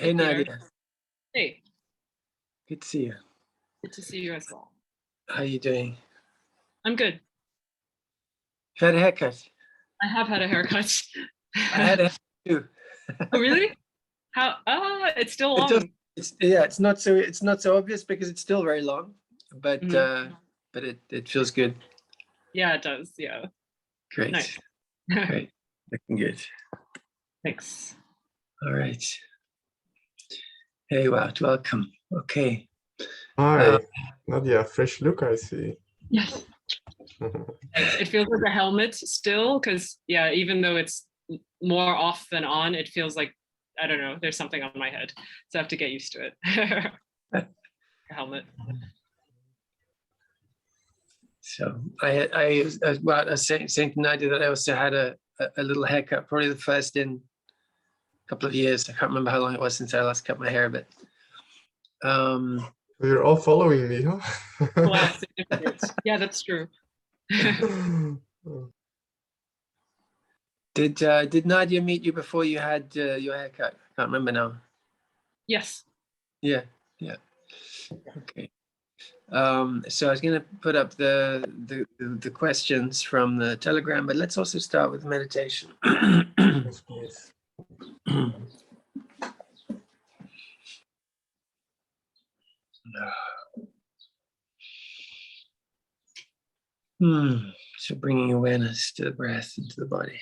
Hey, Peter. Nadia. Hey, Good to see you. good to see you as well. How you doing? I'm good. You had a haircut. I have had a haircut. I had a haircut too. Oh, really? How? It's still It does, long. it's not so obvious because it's still very long, but Mhm. it feels good. Yeah, it does. Yeah. Great. Nice. Great. Looking good. Thanks. All right. Hey, wow, welcome. Okay. Hi, Nadia, fresh look, I see. Yes. It feels like a helmet still, because yeah, even though it's more off than on, it feels like, I don't know, there's something on my head. So I have to get used to it. A helmet. So I was saying to Nadia that I also had a little haircut, probably the first in a couple of years. I can't remember how long it was since I last cut my hair, but You're all following me, huh? Wow, significant. Yeah, that's true. Did Nadia meet you before you had your haircut? I can't remember now. Yes. Yeah. Okay. So I was going to put up the questions from the Telegram, but let's also start with meditation. Yes, please. So bringing awareness to the breath and to the body.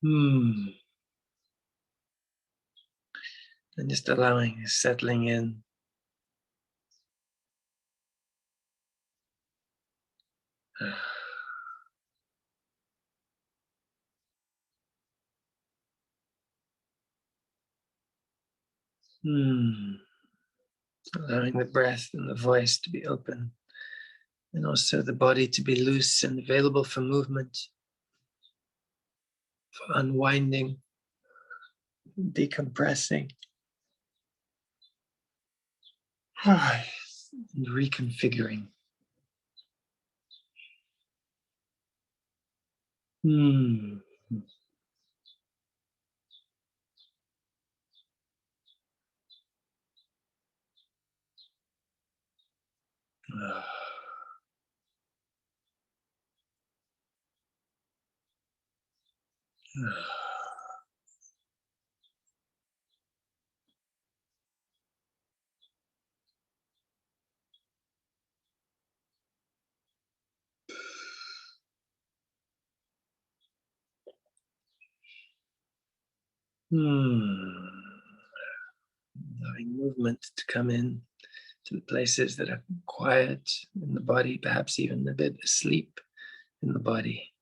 And just allowing, settling in. Allowing the breath and the voice to be open, and also the body to be loose and available for movement, for unwinding, decompressing, and reconfiguring. Allowing movement to come in to the places that are quiet in the body, perhaps even a bit asleep in the body,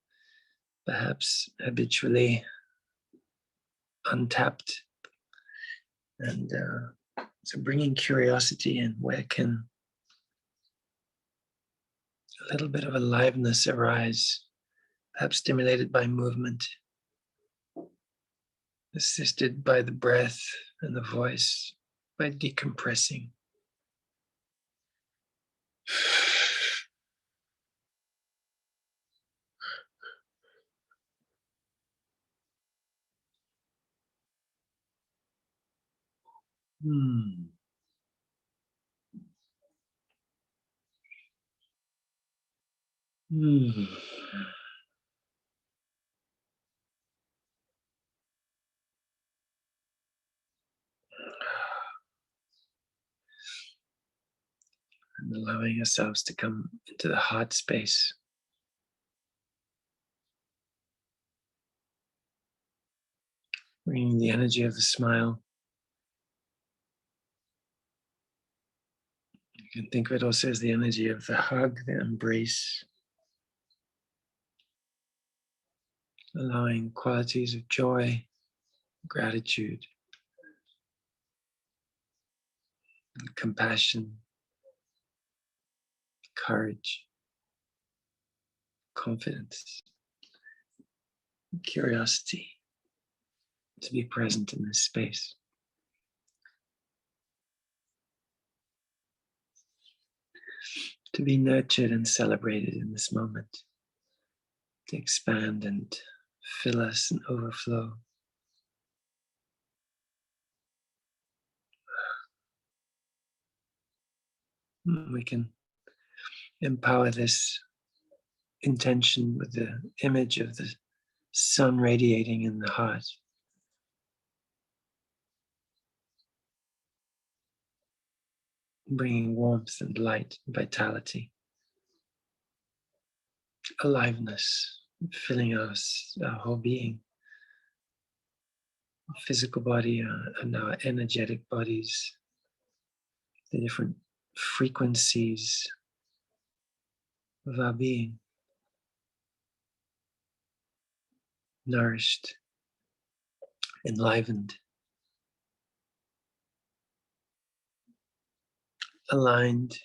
perhaps habitually untapped. And so bringing curiosity in, where can a little bit of aliveness arise, perhaps stimulated by movement, assisted by the breath and the voice, by decompressing. And allowing ourselves to come into the heart space. Bringing the energy of the smile. You can think of it also as the energy of the hug, the embrace. Allowing qualities of joy, gratitude, compassion, courage, confidence, curiosity to be present in this space. To be nurtured and celebrated in this moment. to expand and fill us and overflow. We can empower this intention with the image of the sun radiating in the heart. Bringing warmth and light and vitality, aliveness, filling us, our whole being, physical body and our energetic bodies, the different frequencies of our being, nourished, enlivened, aligned.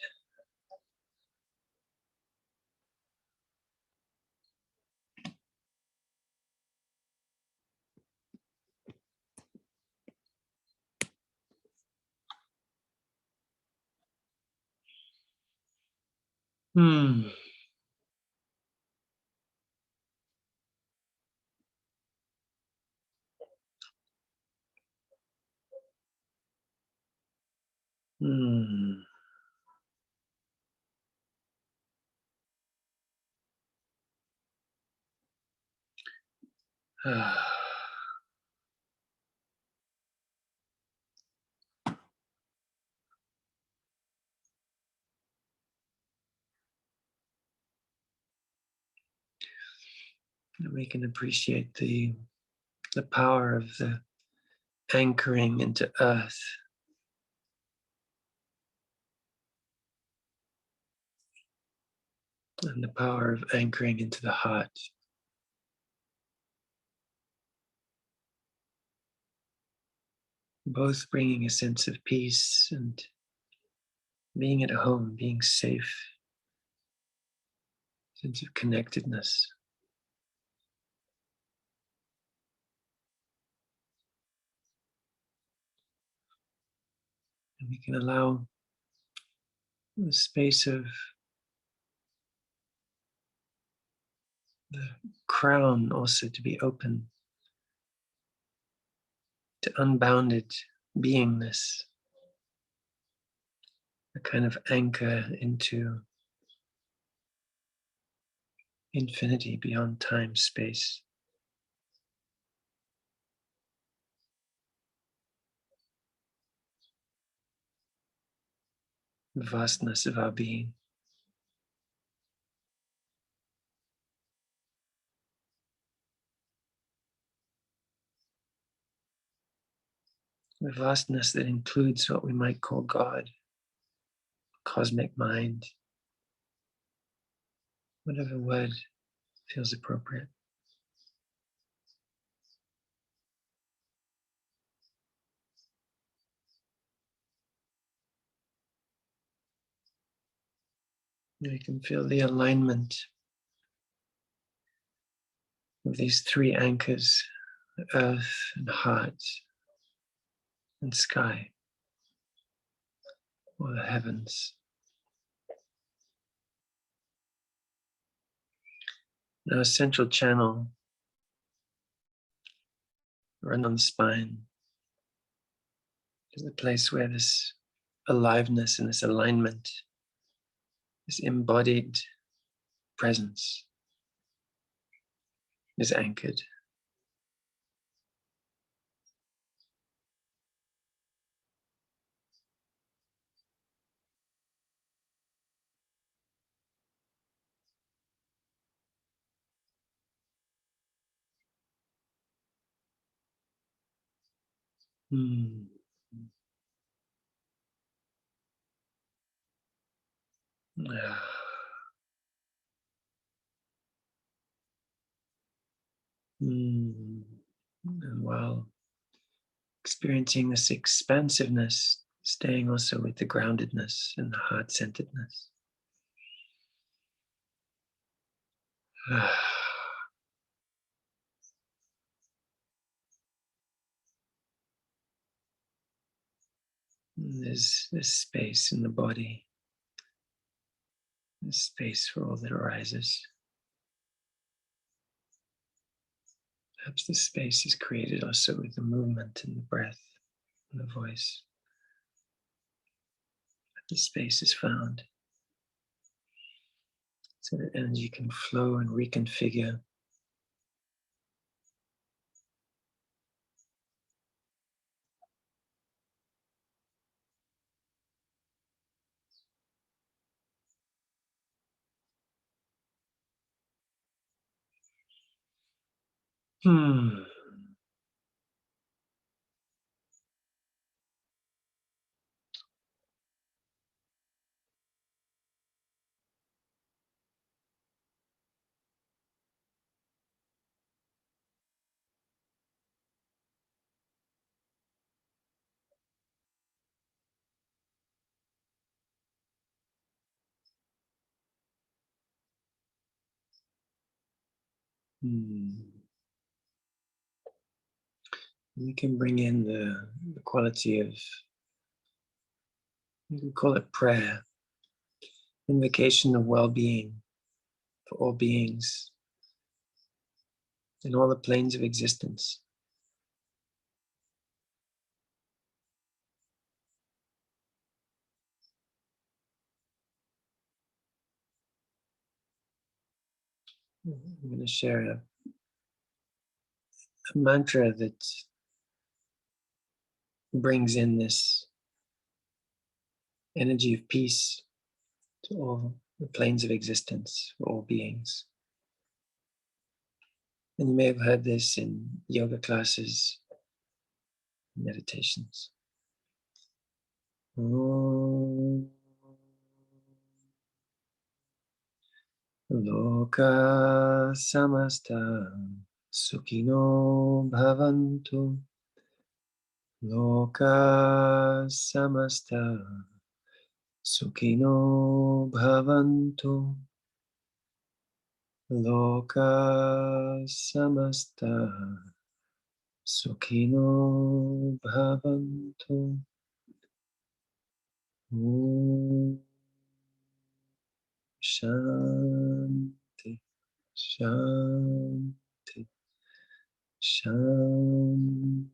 Hmm. Hmm. Ah. And we can appreciate the power of the anchoring into earth, and the power of anchoring into the heart. Both bringing a sense of peace and being at home, being safe, sense of connectedness. And we can allow the space of the crown also to be open to unbounded beingness, a kind of anchor into infinity beyond time, space. The vastness of our being. The vastness that includes what we might call God, cosmic mind, whatever word feels appropriate. You can feel the alignment of these three anchors, earth and heart and sky, or the heavens. Now, a central channel run on the spine is the place where this aliveness and this alignment, this embodied presence is anchored. Hmm. Ah. Hmm. And while experiencing this expansiveness, staying also with the groundedness and the heart-centeredness. Ah. There's this space in the body, this space for all that arises. Perhaps the space is created also with the movement and the breath and the voice. The space is found so that energy can flow and reconfigure. Hmm. Hmm. You can bring in the quality of, you can call it prayer, invocation of well-being for all beings in all the planes of existence. I'm going to share a mantra that brings in this energy of peace to all the planes of existence for all beings. And you may have heard this in yoga classes, meditations. Om Loka Samasta Sukhino Bhavantu. Loka Samasta Sukhino Bhavantu. Loka Samasta Sukhino Bhavantu. Om Shanti, Shanti, Shanti.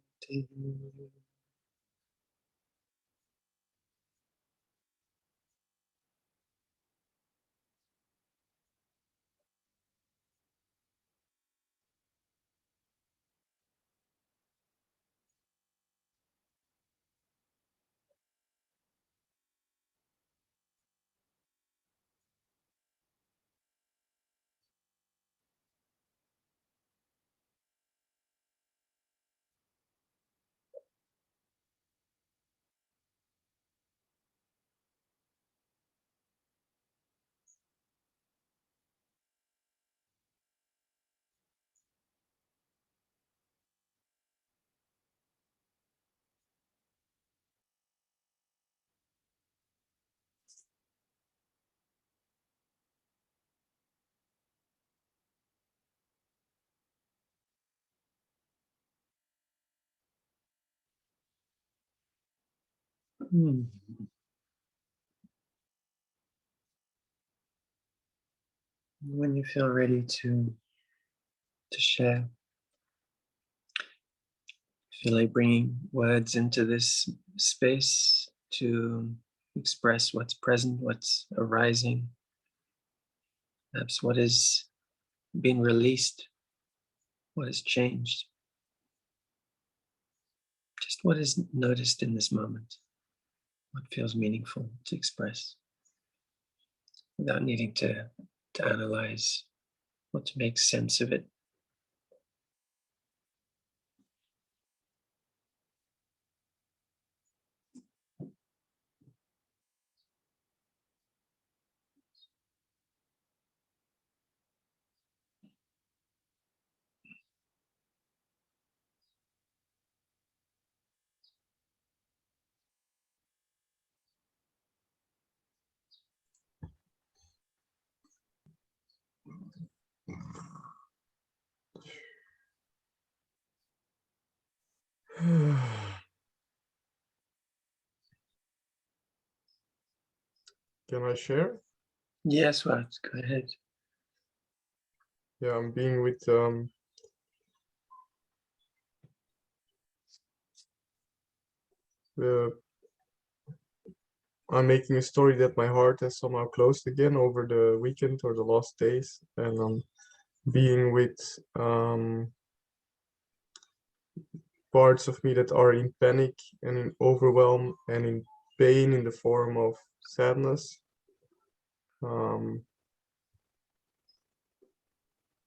Hmm. When you feel ready to share, feel like bringing words into this space to express what's present, what's arising, perhaps what has been released, what has changed, just what is noticed in this moment, what feels meaningful to express without needing to analyze or to make sense of it. Can I share? Yes, well, go ahead. Yeah, I'm being with I'm making a story that my heart has somehow closed again over the weekend or the last days, and I'm being with parts of me that are in panic and in overwhelm and in pain in the form of sadness.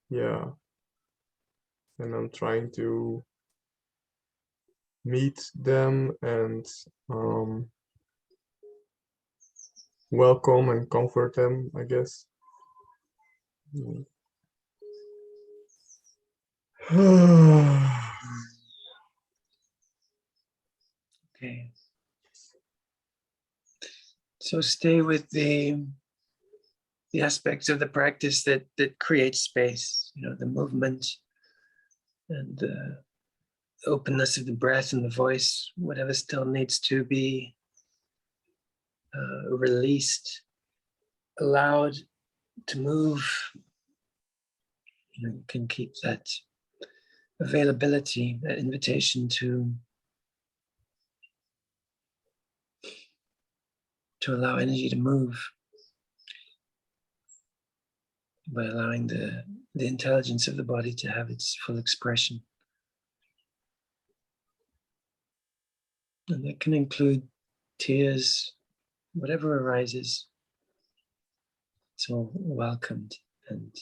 Yeah, and I'm trying to meet them and welcome and comfort them, I guess. Okay. So stay with the aspects of the practice that create space, the movement and the openness of the breath and the voice, whatever still needs to be released, allowed to move. You can keep that availability, that invitation to allow energy to move by allowing the intelligence of the body to have its full expression. And that can include tears, whatever arises. It's all welcomed and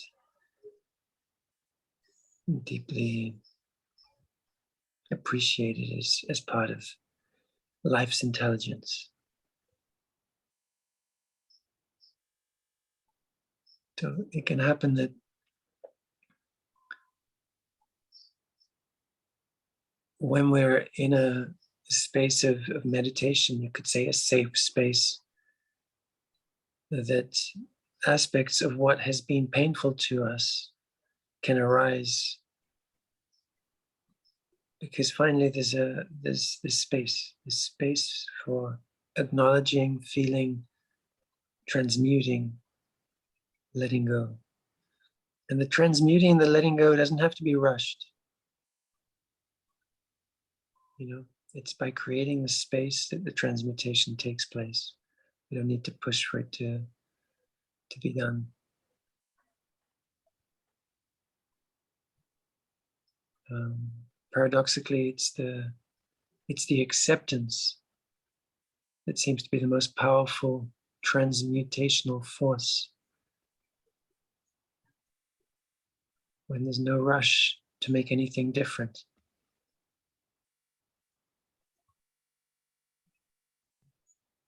deeply appreciated as part of life's intelligence. So it can happen that when we're in a space of meditation, you could say a safe space, that aspects of what has been painful to us can arise, because finally there's this space for acknowledging, feeling, transmuting, letting go. And the transmuting and the letting go doesn't have to be rushed. It's by creating the space that the transmutation takes place. We don't need to push for it to be done. Paradoxically, it's the acceptance that seems to be the most powerful transmutational force. When there's no rush to make anything different.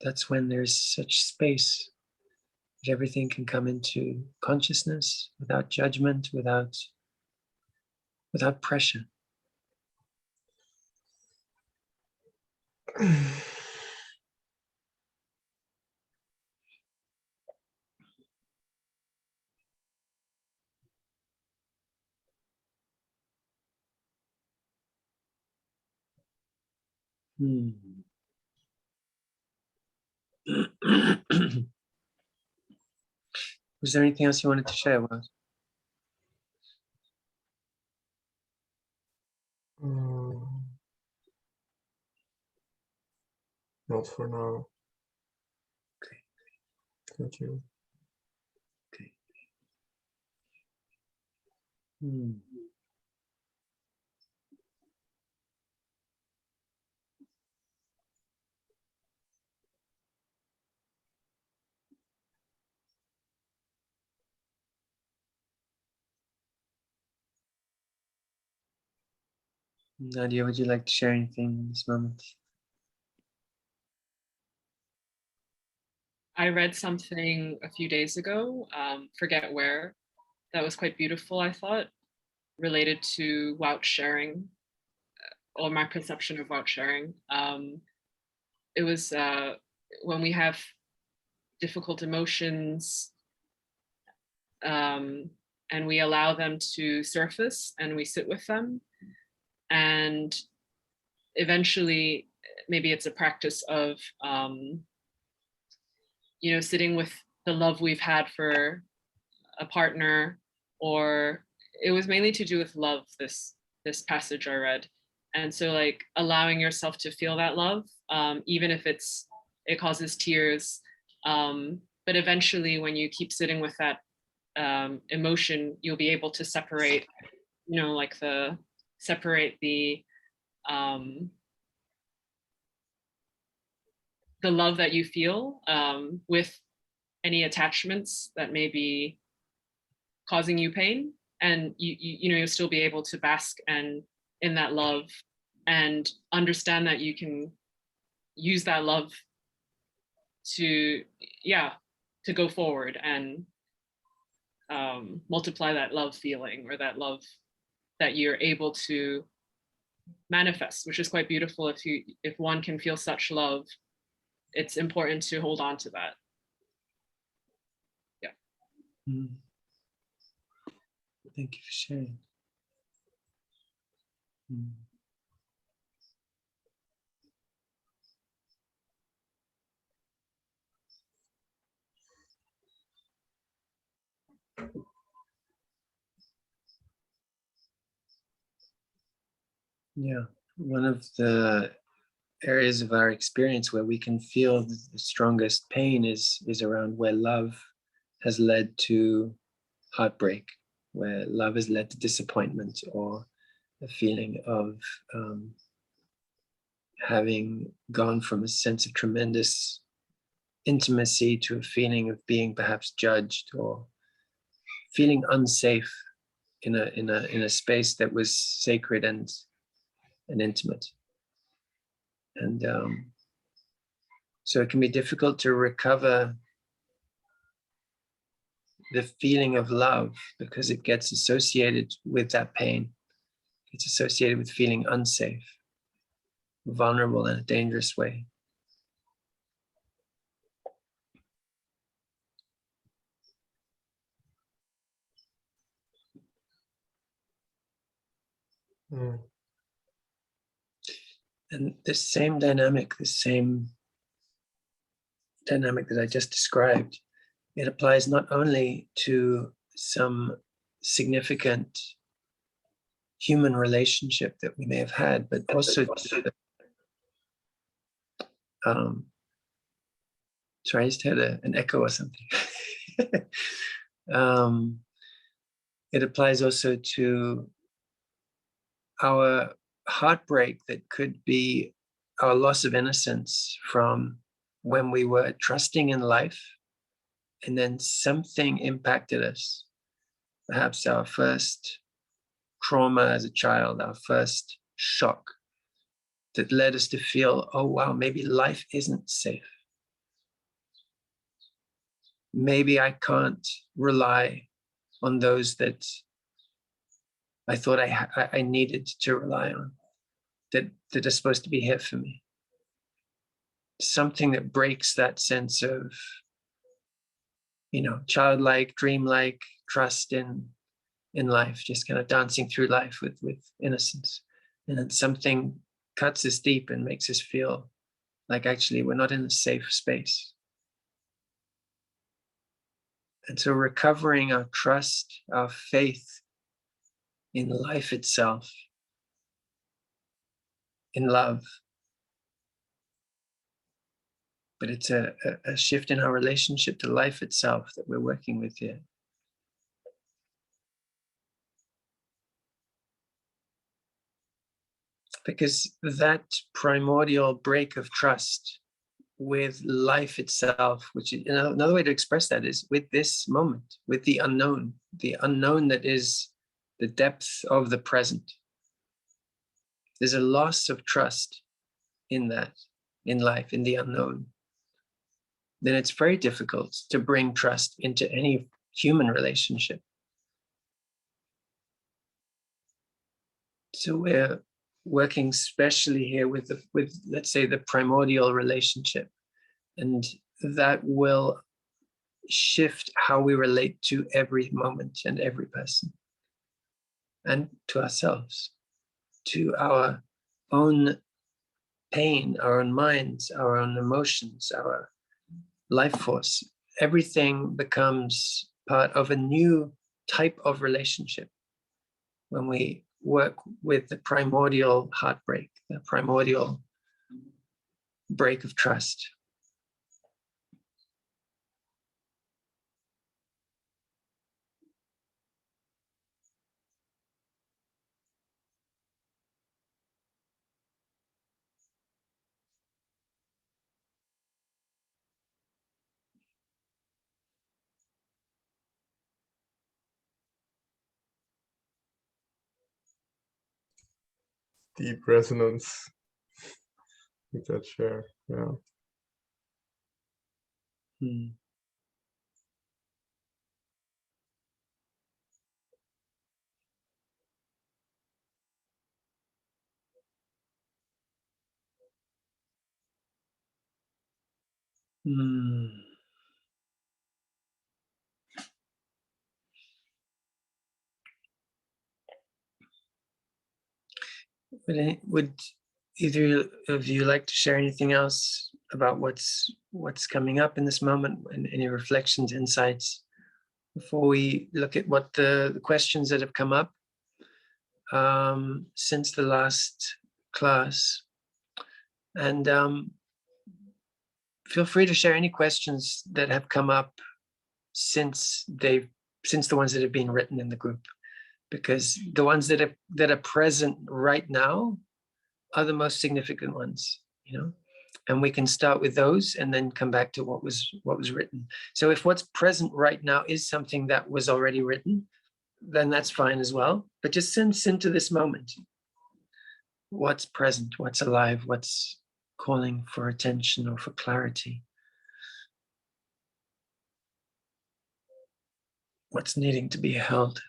That's when there's such space that everything can come into consciousness without judgment, without pressure. Was there anything else you wanted to share, Waz? Not for now. Okay. Thank you. Okay. Nadia, would you like to share anything in this moment? I read something a few days ago, forget where, that was quite beautiful, I thought, related to vouch sharing, or my perception of vouch sharing. It was when we have difficult emotions and we allow them to surface and we sit with them, and eventually maybe it's a practice of sitting with the love we've had for a partner, or it was mainly to do with love, this passage I read. And so like allowing yourself to feel that love, even if it causes tears. But eventually when you keep sitting with that emotion, you'll be able to separate, you know, like separate the love that you feel with any attachments that may be causing you pain, and you know, you'll still be able to bask and in that love and understand that you can use that love to go forward and multiply that love feeling, or that love that you're able to manifest, which is quite beautiful. If one can feel such love, it's important to hold on to that. Yeah. Thank you for sharing. Yeah, one of the areas of our experience where we can feel the strongest pain is around where love has led to heartbreak, where love has led to disappointment, or a feeling of having gone from a sense of tremendous intimacy to a feeling of being perhaps judged, or feeling unsafe in a space that was sacred and intimate. And so it can be difficult to recover the feeling of love, because it gets associated with that pain. It's associated with feeling unsafe, vulnerable in a dangerous way. And the same dynamic that I just described, it applies not only to some significant human relationship that we may have had, but also to sorry, I just had an echo or something. It applies also to our heartbreak that could be our loss of innocence from when we were trusting in life, and then something impacted us. Perhaps our first trauma as a child, our first shock that led us to feel, oh wow, maybe life isn't safe. Maybe I can't rely on those that I thought I needed to rely on, that are supposed to be here for me. Something that breaks that sense of, you know, childlike, dreamlike trust in life, just kind of dancing through life with innocence. And then something cuts us deep and makes us feel like actually we're not in a safe space. And so recovering our trust, our faith in life itself, in love. But it's a shift in our relationship to life itself that we're working with here. Because that primordial break of trust with life itself, which is, another way to express that is with this moment, with the unknown that is the depth of the present. There's a loss of trust in that, in life, in the unknown. Then it's very difficult to bring trust into any human relationship. So we're working specially here with let's say the primordial relationship, and that will shift how we relate to every moment and every person, and to ourselves, to our own pain, our own minds, our own emotions, our life force. Everything becomes part of a new type of relationship when we work with the primordial heartbreak, the primordial break of trust. Deep resonance with that share. Yeah. Hmm. Hmm. Would either of you like to share anything else about what's coming up in this moment, and any reflections, insights, before we look at what the questions that have come up since the last class? And feel free to share any questions that have come up since the ones that have been written in the group, because the ones that are present right now are the most significant ones, you know, and we can start with those and then come back to what was written. So if what's present right now is something that was already written, then that's fine as well. But just sense into this moment. What's present, what's alive, what's calling for attention or for clarity? What's needing to be held?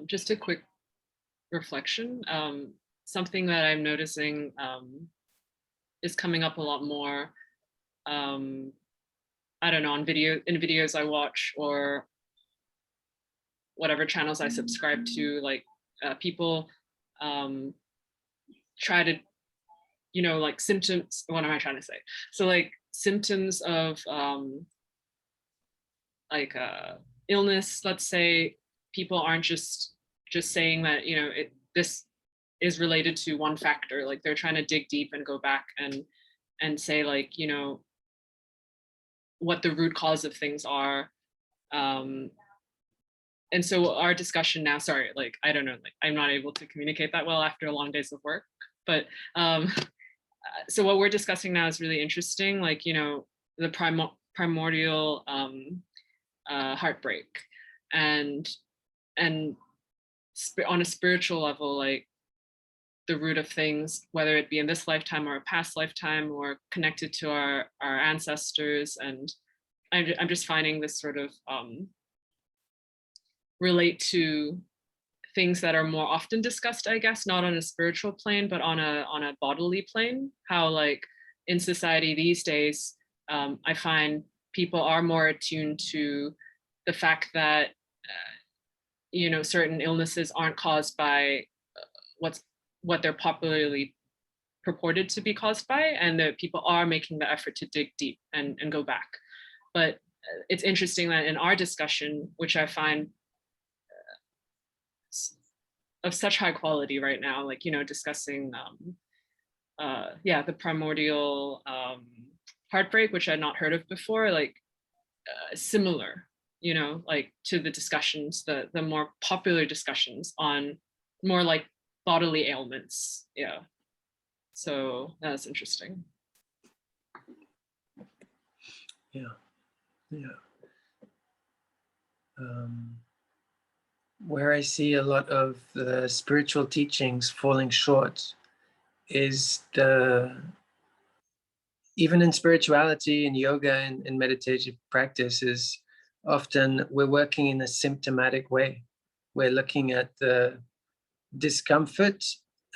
Just a quick reflection. Something that I'm noticing is coming up a lot more. I don't know, in videos I watch, or whatever channels I subscribe to, like people try to, you know, like symptoms. What am I trying to say? So like symptoms of like illness, let's say, people aren't just saying that, you know, this is related to one factor. Like they're trying to dig deep and go back and say, like, you know, what the root cause of things are. And so our discussion now, sorry, like, I don't know, like I'm not able to communicate that well after long days of work, but so what we're discussing now is really interesting. Like, you know, the primordial heartbreak, and on a spiritual level, like the root of things, whether it be in this lifetime or a past lifetime, or connected to our ancestors. And I'm just finding this sort of relate to things that are more often discussed, I guess, not on a spiritual plane, but on a bodily plane. How, like, in society these days, I find people are more attuned to the fact that you know, certain illnesses aren't caused by what they're popularly purported to be caused by, and that people are making the effort to dig deep and go back. But it's interesting that in our discussion, which I find of such high quality right now, like, you know, discussing the primordial heartbreak, which I'd not heard of before, like similar, you know, like to the discussions, the more popular discussions on more like bodily ailments. Yeah, so that's interesting. Yeah. Where I see a lot of the spiritual teachings falling short is even in spirituality and yoga and meditative practices, often we're working in a symptomatic way. We're looking at the discomfort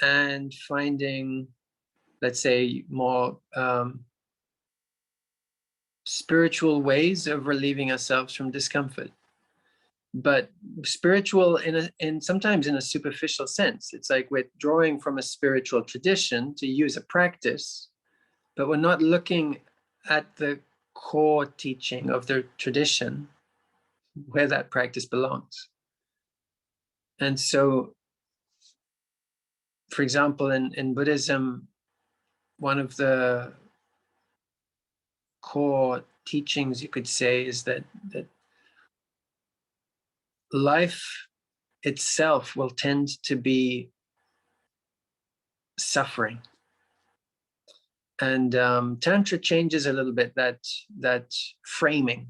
and finding, let's say, more spiritual ways of relieving ourselves from discomfort. But spiritual in sometimes in a superficial sense. It's like we're drawing from a spiritual tradition to use a practice, but we're not looking at the core teaching of the tradition where that practice belongs. And so, for example, in Buddhism, one of the core teachings, you could say, is that life itself will tend to be suffering. And Tantra changes a little bit that framing,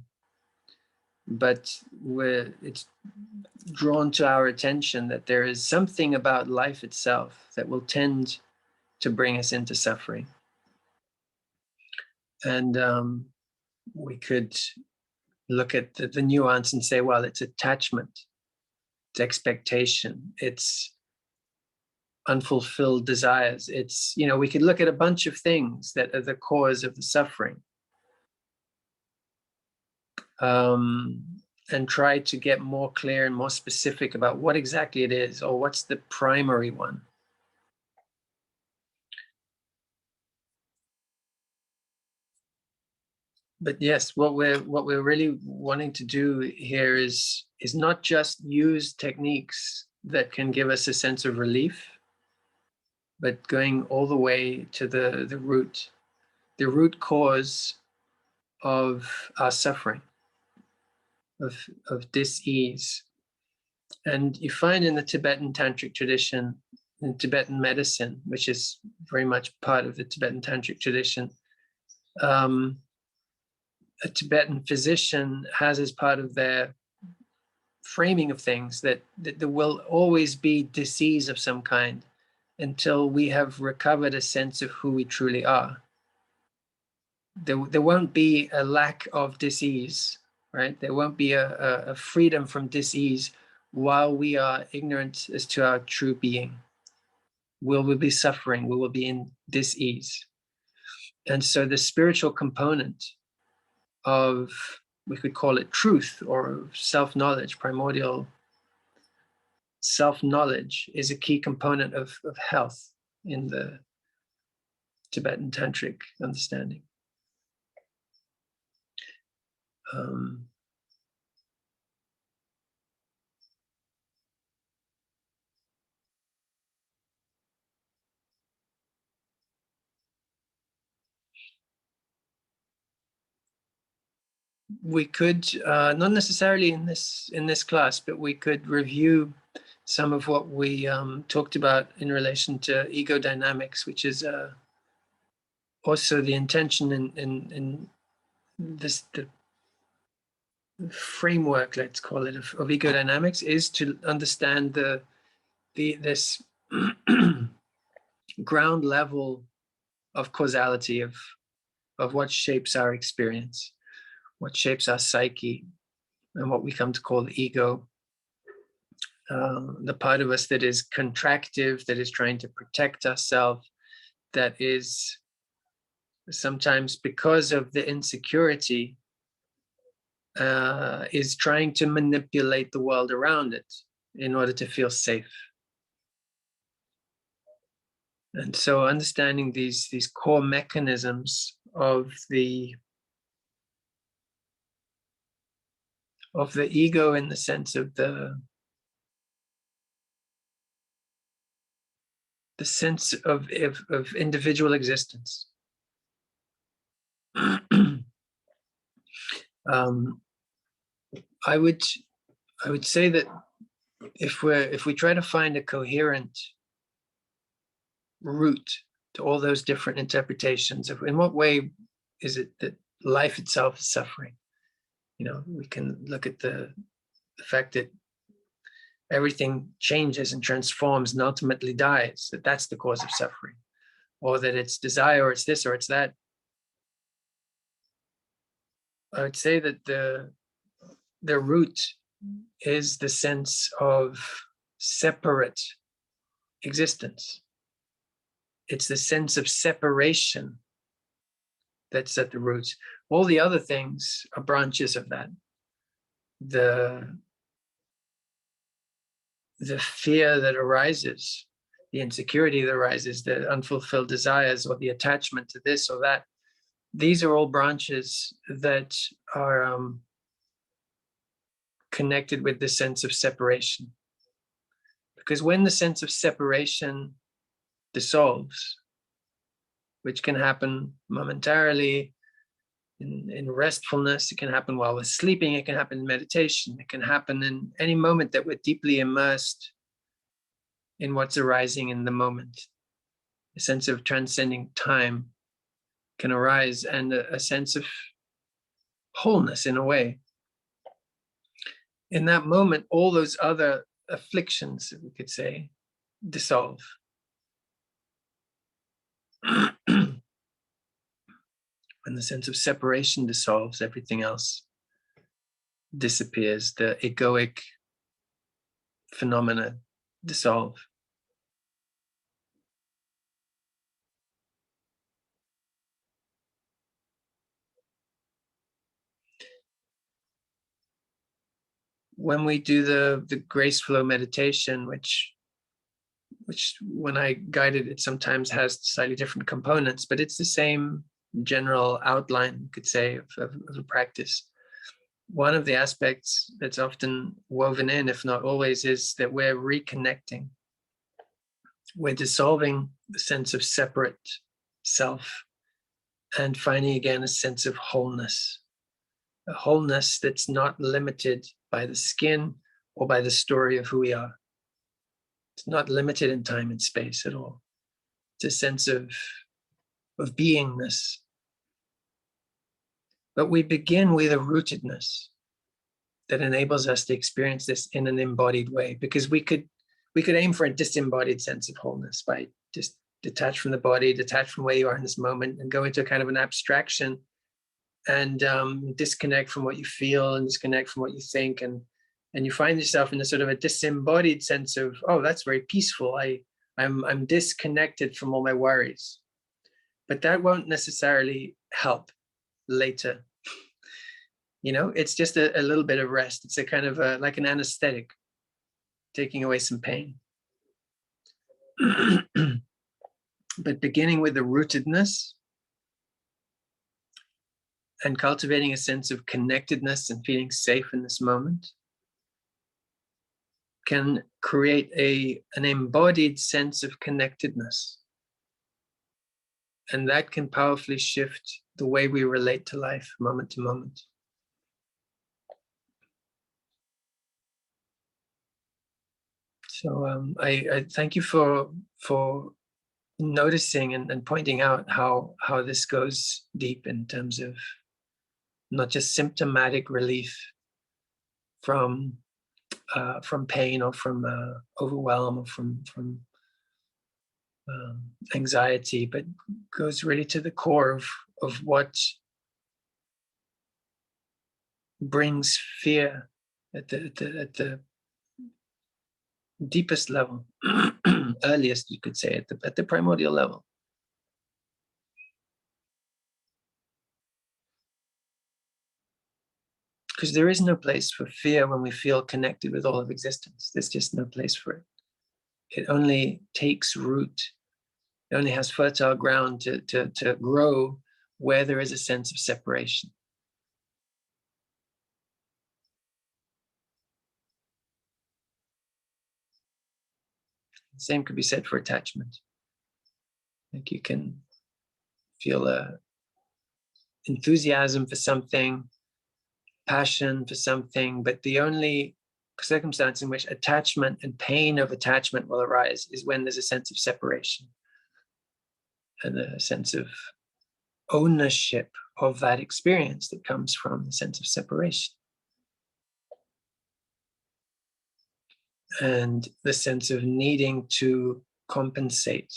but it's drawn to our attention that there is something about life itself that will tend to bring us into suffering. And we could look at the nuance and say, well, it's attachment, it's expectation, it's unfulfilled desires. It's, we could look at a bunch of things that are the cause of the suffering, and try to get more clear and more specific about what exactly it is, or what's the primary one. But yes, what we're really wanting to do here is not just use techniques that can give us a sense of relief, but going all the way to the root cause of our suffering, of dis-ease. And you find in the Tibetan Tantric tradition, in Tibetan medicine, which is very much part of the Tibetan Tantric tradition, a Tibetan physician has as part of their framing of things that there will always be disease of some kind until we have recovered a sense of who we truly are. There won't be a lack of disease, right? There won't be a freedom from disease while we are ignorant as to our true being. We will be suffering, we will be in dis-ease. And so the spiritual component of, we could call it truth or self-knowledge, primordial self-knowledge, is a key component of health in the Tibetan Tantric understanding. We could, not necessarily in this class, but we could review some of what we talked about in relation to ego dynamics, which is also the intention in this, the framework, let's call it, of ego dynamics, is to understand this ground level of causality of what shapes our experience, what shapes our psyche, and what we come to call the ego. The part of us that is contractive, that is trying to protect ourselves, that is sometimes, because of the insecurity, is trying to manipulate the world around it in order to feel safe. And so understanding these core mechanisms of the ego, in the sense of the sense of individual existence. I would say that if we try to find a coherent route to all those different interpretations of in what way is it that life itself is suffering, we can look at the fact that everything changes and transforms and ultimately dies, that's the cause of suffering, or that it's desire, or it's this, or it's that. I would say that the root is the sense of separate existence. It's the sense of separation that's at the root. All the other things are branches of that. The fear that arises, the insecurity that arises, the unfulfilled desires, or the attachment to this or that. These are all branches that are connected with the sense of separation. Because when the sense of separation dissolves, which can happen momentarily in restfulness, it can happen while we're sleeping, it can happen in meditation, it can happen in any moment that we're deeply immersed in what's arising in the moment. A sense of transcending time can arise, and a sense of wholeness in a way. In that moment, all those other afflictions, we could say, dissolve. When the sense of separation dissolves, everything else disappears. The egoic phenomena dissolve. When we do the GraceFlow meditation, which when I guide it, it sometimes has slightly different components, but it's the same general outline, you could say, of a practice. One of the aspects that's often woven in, if not always, is that we're reconnecting. We're dissolving the sense of separate self and finding again a sense of wholeness. A wholeness that's not limited by the skin or by the story of who we are. It's not limited in time and space at all. It's a sense of beingness. But we begin with a rootedness that enables us to experience this in an embodied way, because we could aim for a disembodied sense of wholeness by just detach from the body, detach from where you are in this moment, and go into a kind of an abstraction and disconnect from what you feel and disconnect from what you think, and you find yourself in a sort of a disembodied sense of, oh, that's very peaceful. I'm disconnected from all my worries. But that won't necessarily help later. You know, it's just a little bit of rest. It's a kind of like an anesthetic, taking away some pain. But beginning with the rootedness and cultivating a sense of connectedness and feeling safe in this moment can create an embodied sense of connectedness. And that can powerfully shift the way we relate to life moment to moment. So I thank you for noticing and pointing out how this goes deep in terms of not just symptomatic relief from pain or from overwhelm or from anxiety, but goes really to the core of what brings fear at the deepest level, earliest, you could say, at the primordial level. Because there is no place for fear when we feel connected with all of existence. There's just no place for it. It only takes root. It only has fertile ground to grow where there is a sense of separation. The same could be said for attachment. Like you can feel a enthusiasm for something, passion for something, but the only circumstance in which attachment and pain of attachment will arise is when there's a sense of separation and a sense of ownership of that experience that comes from the sense of separation. And the sense of needing to compensate,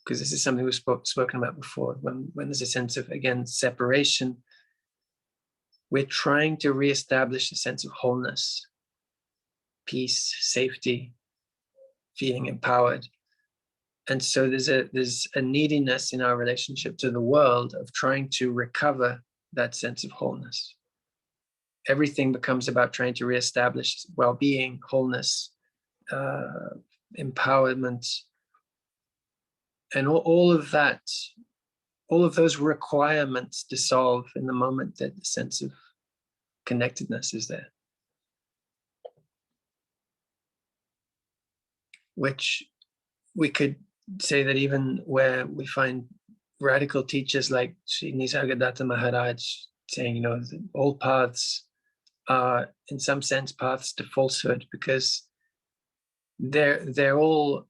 because this is something we've spoken about before. When there's a sense of, again, separation, we're trying to reestablish a sense of wholeness, peace, safety, feeling empowered. And so there's a neediness in our relationship to the world of trying to recover that sense of wholeness. Everything becomes about trying to reestablish well-being, wholeness, empowerment, And all of that, all of those requirements dissolve in the moment that the sense of connectedness is there. Which we could say that even where we find radical teachers like Sri Nisargadatta Maharaj saying, you know, all paths are in some sense paths to falsehood, because they're all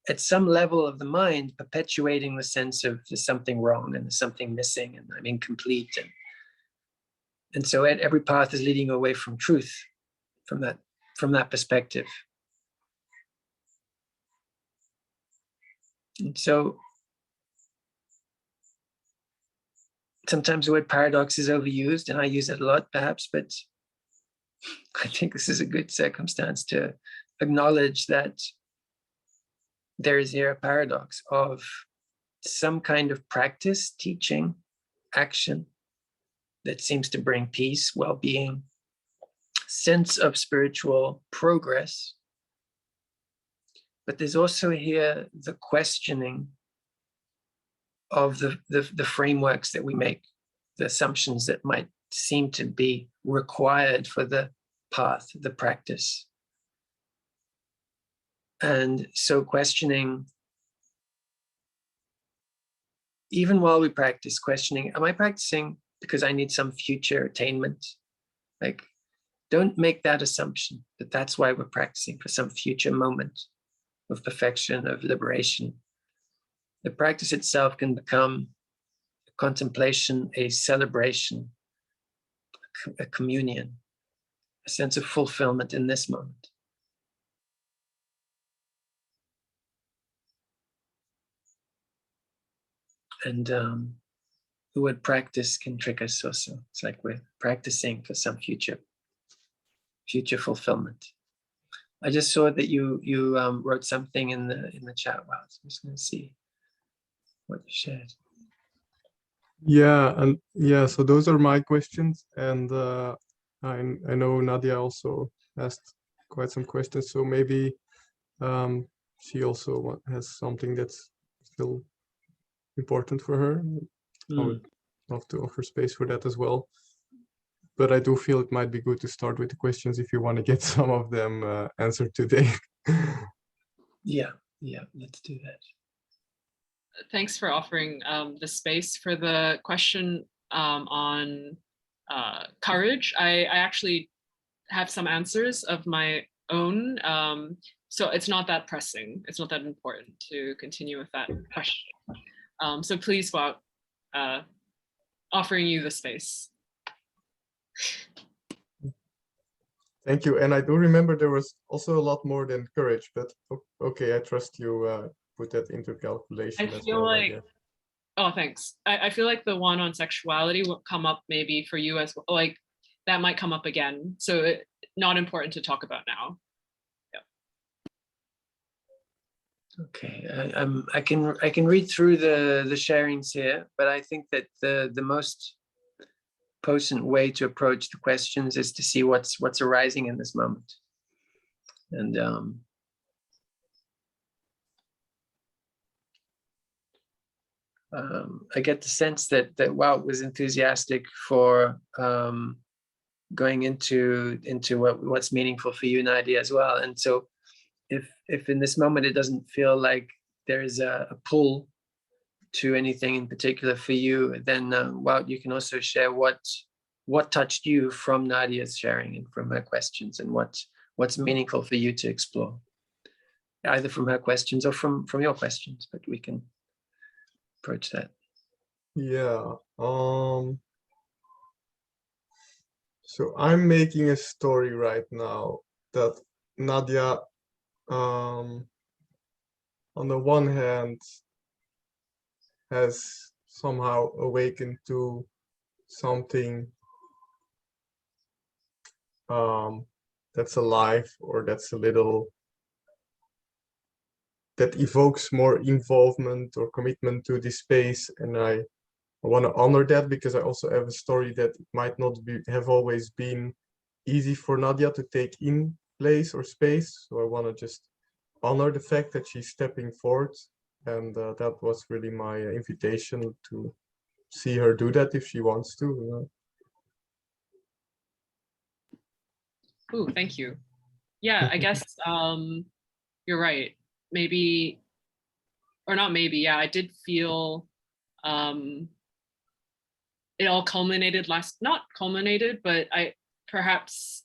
at some level of the mind perpetuating the sense of there's something wrong and there's something missing and I'm incomplete, and so every path is leading away from truth from that perspective. And so sometimes the word paradox is overused, and I use it a lot perhaps, but I think this is a good circumstance to acknowledge that there is here a paradox of some kind of practice, teaching, action that seems to bring peace, well-being, sense of spiritual progress. But there's also here the questioning of the frameworks that we make, the assumptions that might seem to be required for the path, the practice. And so questioning, even while we practice, questioning, am I practicing because I need some future attainment? Like, don't make that assumption that that's why we're practicing, for some future moment of perfection, of liberation. The practice itself can become a contemplation, a celebration, a communion, a sense of fulfillment in this moment. And the word practice can trick us also. It's like we're practicing for some future fulfillment. I just saw that you wrote something in the chat. Wow, I'm just going to see what you shared. Yeah, and yeah, so those are my questions, and I know Nadia also asked quite some questions, so maybe she also has something that's still important for her. I would love to offer space for that as well. But I do feel it might be good to start with the questions if you want to get some of them answered today. Yeah, let's do that. Thanks for offering the space for the question on courage. I actually have some answers of my own. So it's not that pressing. It's not that important to continue with that question. So please, Wout, offering you the space. Thank you. And I do remember there was also a lot more than courage, but okay, I trust you put that into calculation as well. Like, oh, thanks. I feel like the one on sexuality will come up maybe for you as well. Like that might come up again. So not important to talk about now. Okay, I can read through the sharings here, but I think that the most potent way to approach the questions is to see what's arising in this moment. And I get the sense that Wout was enthusiastic for going into what's meaningful for you, Nadia, as well. And so if in this moment it doesn't feel like there is a pull to anything in particular for you, then Wout, you can also share what touched you from Nadia's sharing and from her questions, and what's meaningful for you to explore, either from her questions or from your questions, but we can approach that. Yeah. So I'm making a story right now that Nadia, on the one hand, has somehow awakened to something that's alive, or that's a little, that evokes more involvement or commitment to this space, and I want to honor that, because I also have a story that might not have always been easy for Nadia to take in place or space. So I want to just honor the fact that she's stepping forward and that was really my invitation to see her do that if she wants to. Ooh, thank you. Yeah, I guess you're right. Maybe, or not maybe, yeah, I did feel it all culminated not culminated, but perhaps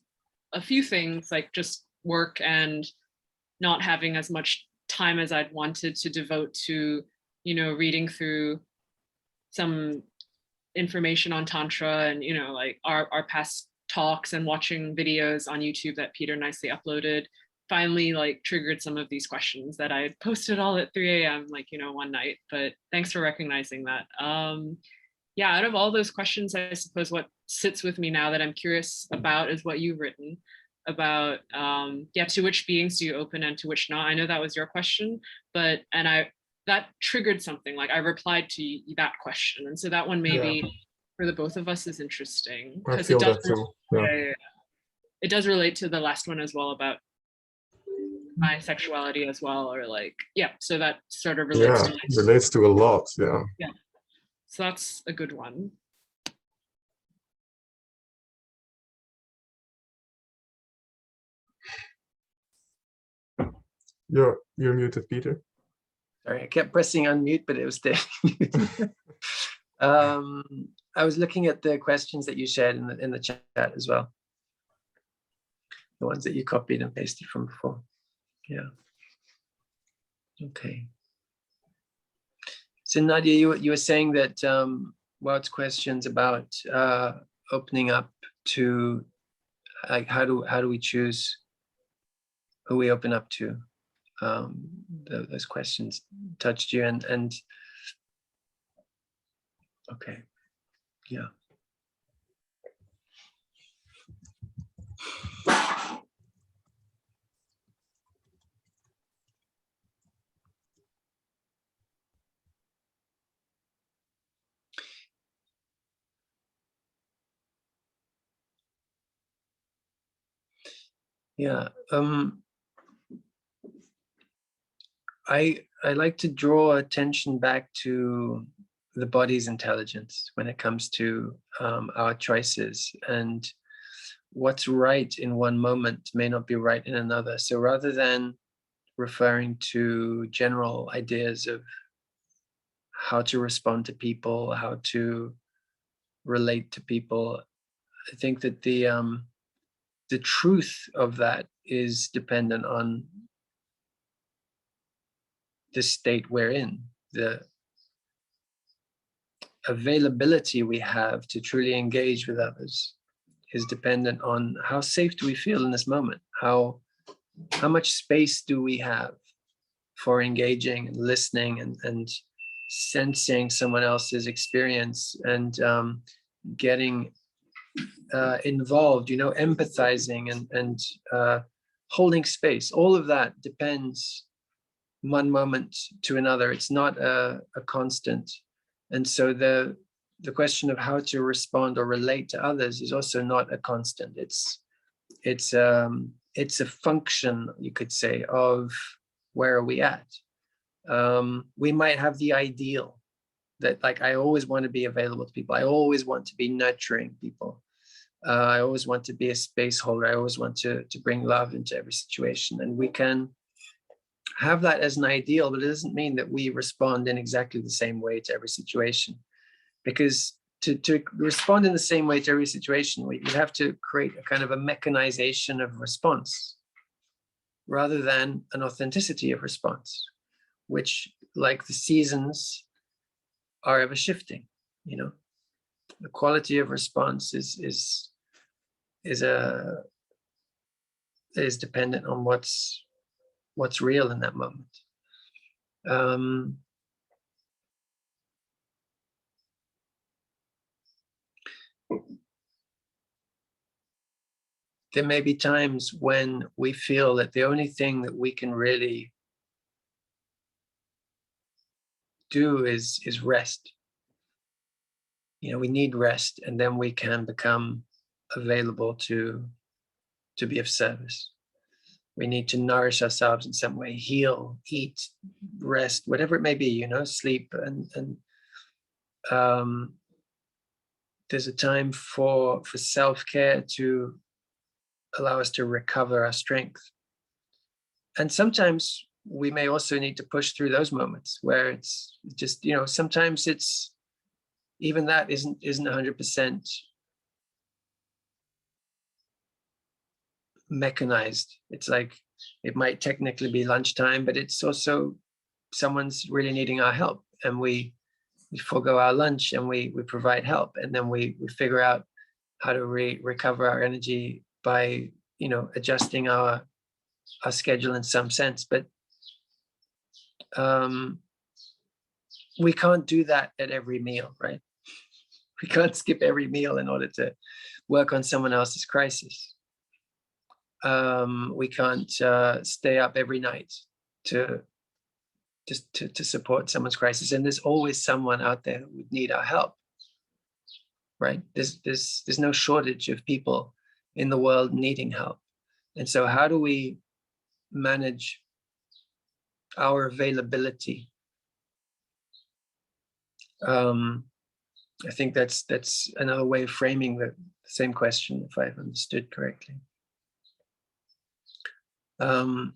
a few things like just work and not having as much time as I'd wanted to devote to, reading through some information on Tantra and, like our past talks and watching videos on YouTube that Peter nicely uploaded finally like triggered some of these questions that I had posted all at 3 a.m. like, one night. But thanks for recognizing that. Yeah, out of all those questions, I suppose what sits with me now that I'm curious about is what you've written about, to which beings do you open and to which not? I know that was your question, but, that triggered something, like I replied to that question. And so that one maybe for the both of us is interesting. I feel that too. Yeah. It does relate to the last one as well about my sexuality as well, or like, so that sort of relates relates to a lot. Yeah. So that's a good one. You're muted, Peter. Sorry, I kept pressing unmute, but it was staying muted. I was looking at the questions that you shared in the chat as well. The ones that you copied and pasted from before. Yeah. Okay. So Nadia, you were saying that Wout's questions about opening up to, like, how do we choose who we open up to? Those questions touched you, and okay, yeah. Yeah, I like to draw attention back to the body's intelligence when it comes to our choices, and what's right in one moment may not be right in another. So rather than referring to general ideas of how to respond to people, how to relate to people, I think that the truth of that is dependent on the state we're in, the availability we have to truly engage with others is dependent on how safe do we feel in this moment, how much space do we have for engaging and listening and sensing someone else's experience and getting involved, empathizing and holding space. All of that depends one moment to another. It's not a constant. And so the question of how to respond or relate to others is also not a constant. It's a function, you could say, of where are we at. We might have the ideal that, like, I always want to be available to people. I always want to be nurturing people. I always want to be a space holder. I always want to bring love into every situation. And we can have that as an ideal, but it doesn't mean that we respond in exactly the same way to every situation. Because to respond in the same way to every situation, you have to create a kind of a mechanization of response rather than an authenticity of response, which, like the seasons, are ever shifting. The quality of response is dependent on what's real in that moment. There may be times when we feel that the only thing that we can really do is rest. We need rest, and then we can become available to be of service. We need to nourish ourselves in some way, heal, eat, rest, whatever it may be, you know, sleep. And there's a time for self-care to allow us to recover our strength. And sometimes we may also need to push through those moments where it's just, you know, sometimes it's even that isn't 100% mechanized. It's like it might technically be lunchtime, but it's also someone's really needing our help, and we forego our lunch and we provide help, and then we figure out how to recover our energy by, you know, adjusting our schedule in some sense. But we can't do that at every meal, right? We can't skip every meal in order to work on someone else's crisis. We can't stay up every night to support someone's crisis. And there's always someone out there who would need our help, right? There's no shortage of people in the world needing help. And so how do we manage our availability? I think that's another way of framing the same question, if I've understood correctly. And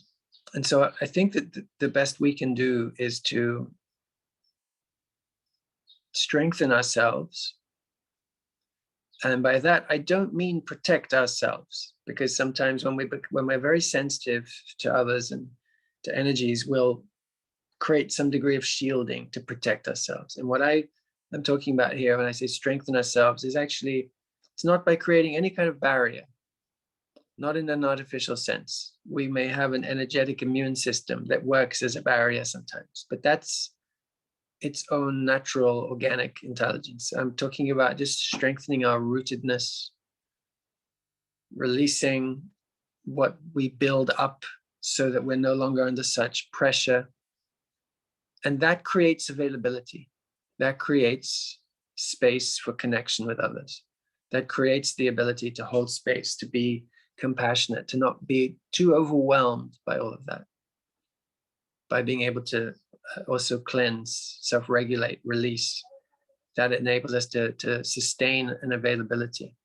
so I think that the best we can do is to strengthen ourselves. And by that, I don't mean protect ourselves, because sometimes when we're very sensitive to others and to energies, we'll create some degree of shielding to protect ourselves. And what I'm talking about here when I say strengthen ourselves is actually, it's not by creating any kind of barrier, not in an artificial sense. We may have an energetic immune system that works as a barrier sometimes, but that's its own natural organic intelligence. I'm talking about just strengthening our rootedness, releasing what we build up so that we're no longer under such pressure. And that creates availability. That creates space for connection with others. That creates the ability to hold space, to be compassionate, to not be too overwhelmed by all of that. By being able to also cleanse, self-regulate, release, that enables us to sustain an availability.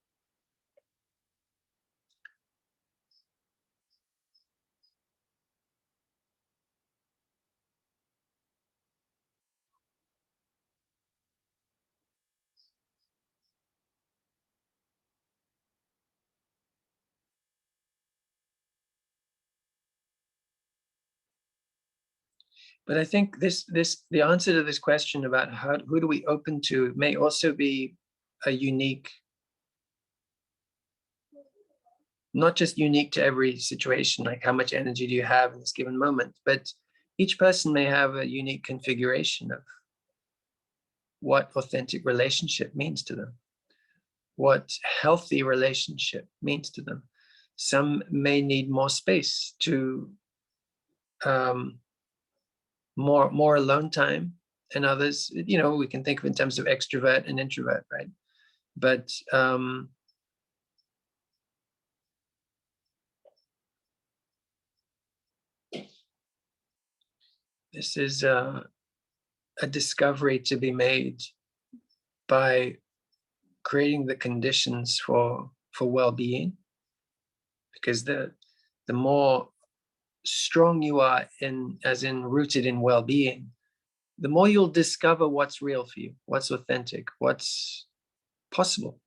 But I think the answer to this question about who do we open to may also be a unique, not just unique to every situation, like how much energy do you have in this given moment, but each person may have a unique configuration of what authentic relationship means to them, what healthy relationship means to them. Some may need more space to more alone time, and others, you know, we can think of in terms of extrovert and introvert, right? But this is a discovery to be made by creating the conditions for well-being, because the more strong you are as in rooted in well-being, the more you'll discover what's real for you, what's authentic, what's possible.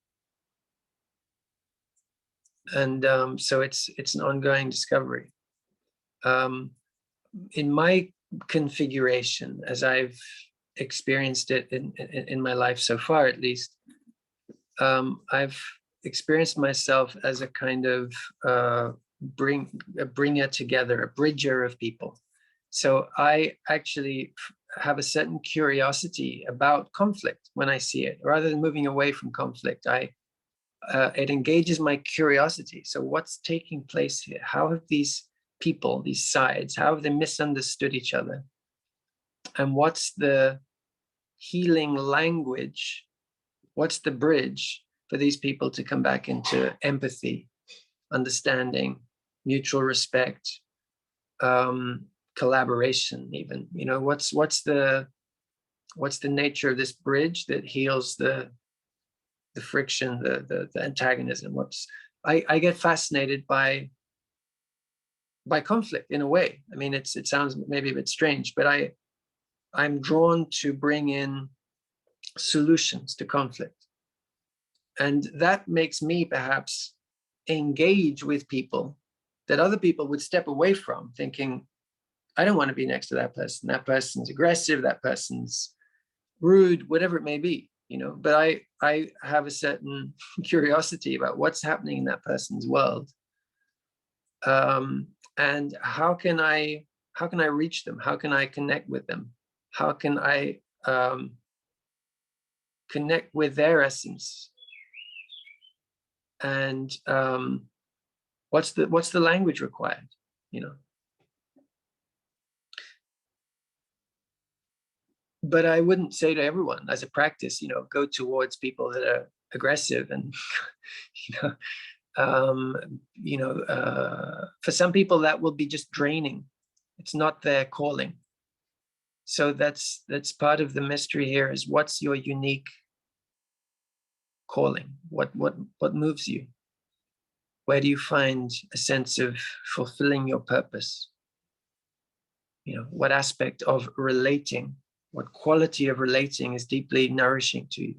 And so it's an ongoing discovery. In my configuration, as I've experienced it in my life so far, at least, I've experienced myself as a kind of bringer together, a bridger of people. So I actually have a certain curiosity about conflict when I see it, rather than moving away from conflict. It engages my curiosity. So what's taking place here? How have these people, these sides, how have they misunderstood each other? And what's the healing language? What's the bridge for these people to come back into empathy, understanding, mutual respect, collaboration even. You know, what's the nature of this bridge that heals the friction, the antagonism? I get fascinated by conflict in a way. I mean, it sounds maybe a bit strange, but I'm drawn to bring in solutions to conflict. And that makes me perhaps engage with people that other people would step away from, thinking, I don't want to be next to that person. That person's aggressive, that person's rude, whatever it may be, you know. But I have a certain curiosity about what's happening in that person's world. And how can I reach them? How can I connect with them? How can I connect with their essence? And what's the language required, you know? But I wouldn't say to everyone as a practice, you know, go towards people that are aggressive and for some people that will be just draining. It's not their calling. So that's part of the mystery here, is what's your unique calling? What moves you? Where do you find a sense of fulfilling your purpose? You know, what aspect of relating, what quality of relating is deeply nourishing to you?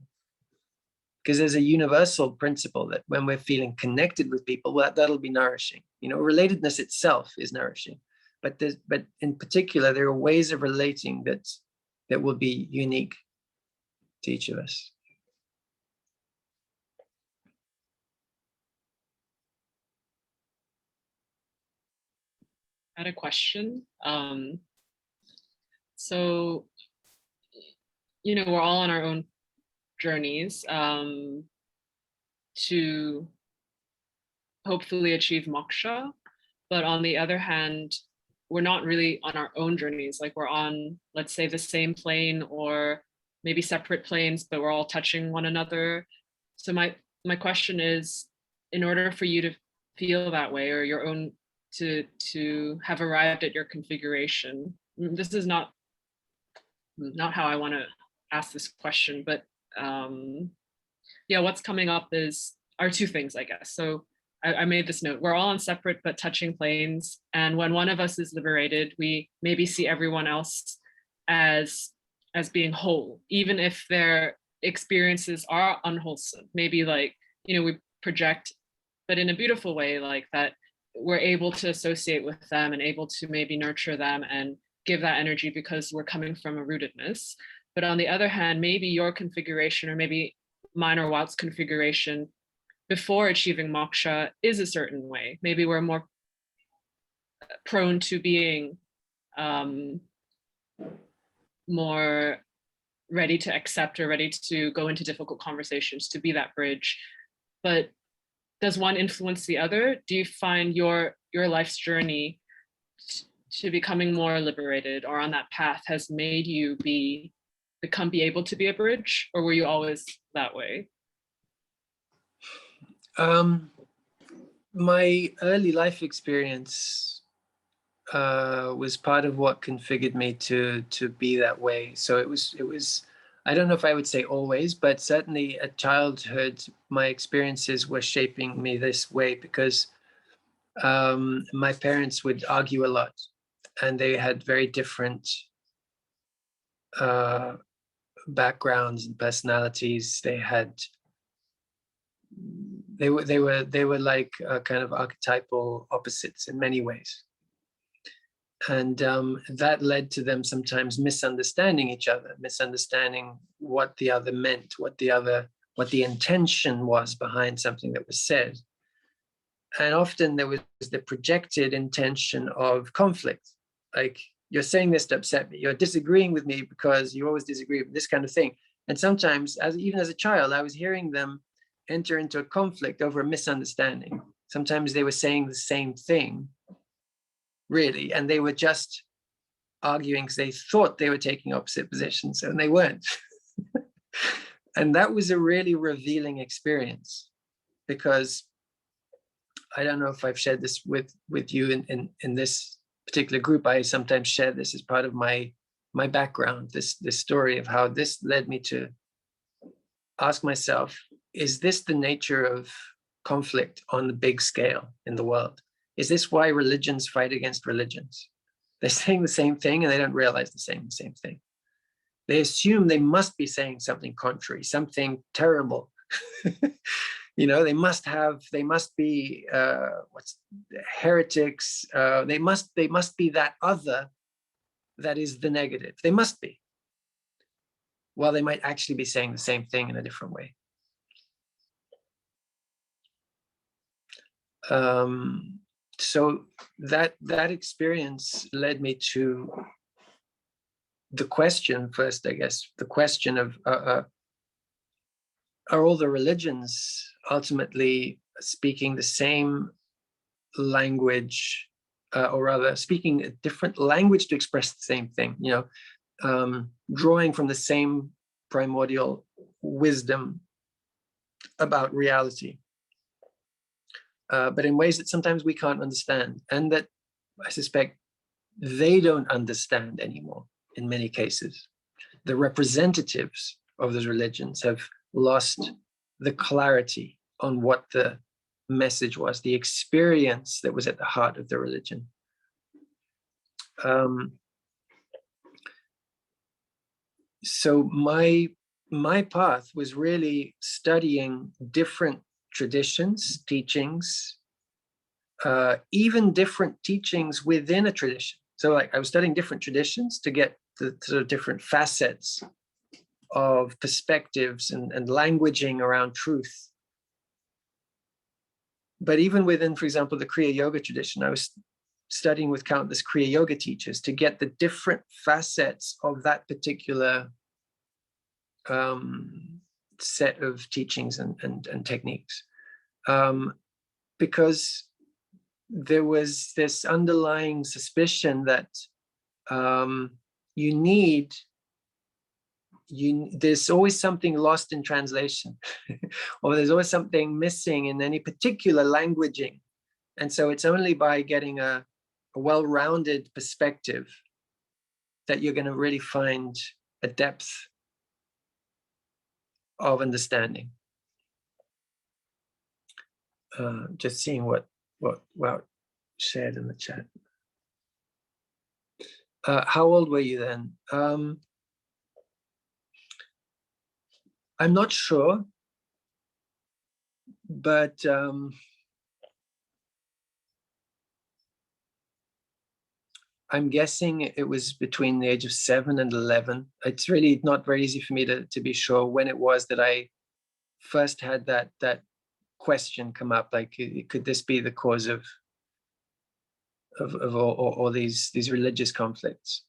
Because there's a universal principle that when we're feeling connected with people, well, that'll be nourishing. You know, relatedness itself is nourishing, but in particular, there are ways of relating that will be unique to each of us. I had a question. So, you know, we're all on our own journeys to hopefully achieve moksha. But on the other hand, we're not really on our own journeys. Like, we're on, let's say, the same plane or maybe separate planes, but we're all touching one another. So my question is, in order for you to feel that way, or your own, to have arrived at your configuration, this is not how I want to ask this question, but yeah, what's coming up are two things, I guess. So I made this note: we're all on separate but touching planes, and when one of us is liberated, we maybe see everyone else as being whole, even if their experiences are unwholesome. Maybe, like, you know, we project, but in a beautiful way, like that we're able to associate with them and able to maybe nurture them and give that energy because we're coming from a rootedness. But on the other hand, maybe your configuration, or maybe mine or Wout's configuration before achieving moksha is a certain way. Maybe we're more prone to being more ready to accept or ready to go into difficult conversations, to be that bridge. But does one influence the other? Do you find your life's journey to becoming more liberated or on that path has made you be able to be a bridge, or were you always that way? My early life experience was part of what configured me to be that way. So it was, I don't know if I would say always, but certainly at childhood, my experiences were shaping me this way because my parents would argue a lot, and they had very different backgrounds and personalities. They were like kind of archetypal opposites in many ways. And that led to them sometimes misunderstanding each other, misunderstanding what the other meant, what the intention was behind something that was said. And often there was the projected intention of conflict, like, you're saying this to upset me, you're disagreeing with me because you always disagree with this kind of thing. And sometimes, even as a child, I was hearing them enter into a conflict over a misunderstanding. Sometimes they were saying the same thing, really, and they were just arguing because they thought they were taking opposite positions, and they weren't. And that was a really revealing experience, because I don't know if I've shared this with you in this particular group. I sometimes share this as part of my background, this story of how this led me to ask myself, is this the nature of conflict on the big scale in the world? Is this why religions fight against religions? They're saying the same thing and they don't realize the same thing. They assume they must be saying something contrary, something terrible. You know, they must be heretics. They must be that other that is the negative. They must be. Well, they might actually be saying the same thing in a different way. So that experience led me to the question first, I guess, the question of are all the religions ultimately speaking the same language, or rather speaking a different language to express the same thing, you know, drawing from the same primordial wisdom about reality, but in ways that sometimes we can't understand, and that I suspect they don't understand anymore in many cases. The representatives of those religions have lost the clarity on what the message was, the experience that was at the heart of the religion. So my path was really studying different traditions, teachings, even different teachings within a tradition. So like I was studying different traditions to get the sort of different facets of perspectives and languaging around truth. But even within, for example, the Kriya Yoga tradition, I was studying with countless Kriya Yoga teachers to get the different facets of that particular set of teachings and techniques. Because there was this underlying suspicion that there's always something lost in translation, or there's always something missing in any particular languaging. And so it's only by getting a well-rounded perspective that you're going to really find a depth of understanding. Just seeing what shared in the chat. How old were you then? I'm not sure, but I'm guessing it was between the age of 7 and 11. It's really not very easy for me to be sure when it was that I first had that question come up, like, could this be the cause of all these religious conflicts?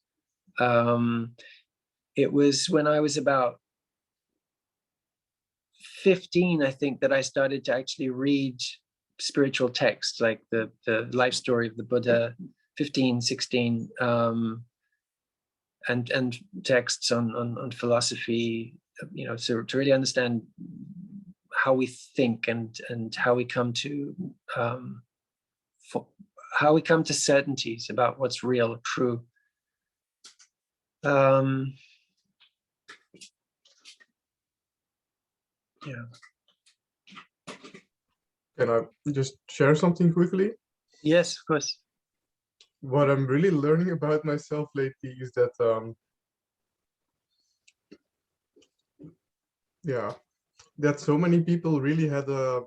It was when I was about 15, I think, that I started to actually read spiritual texts, like the life story of the Buddha, 15, 16, and texts on philosophy, you know, so to really understand how we think and how we come to certainties about what's real, true. Yeah. Can I just share something quickly? Yes, of course. What I'm really learning about myself lately is that that so many people really had a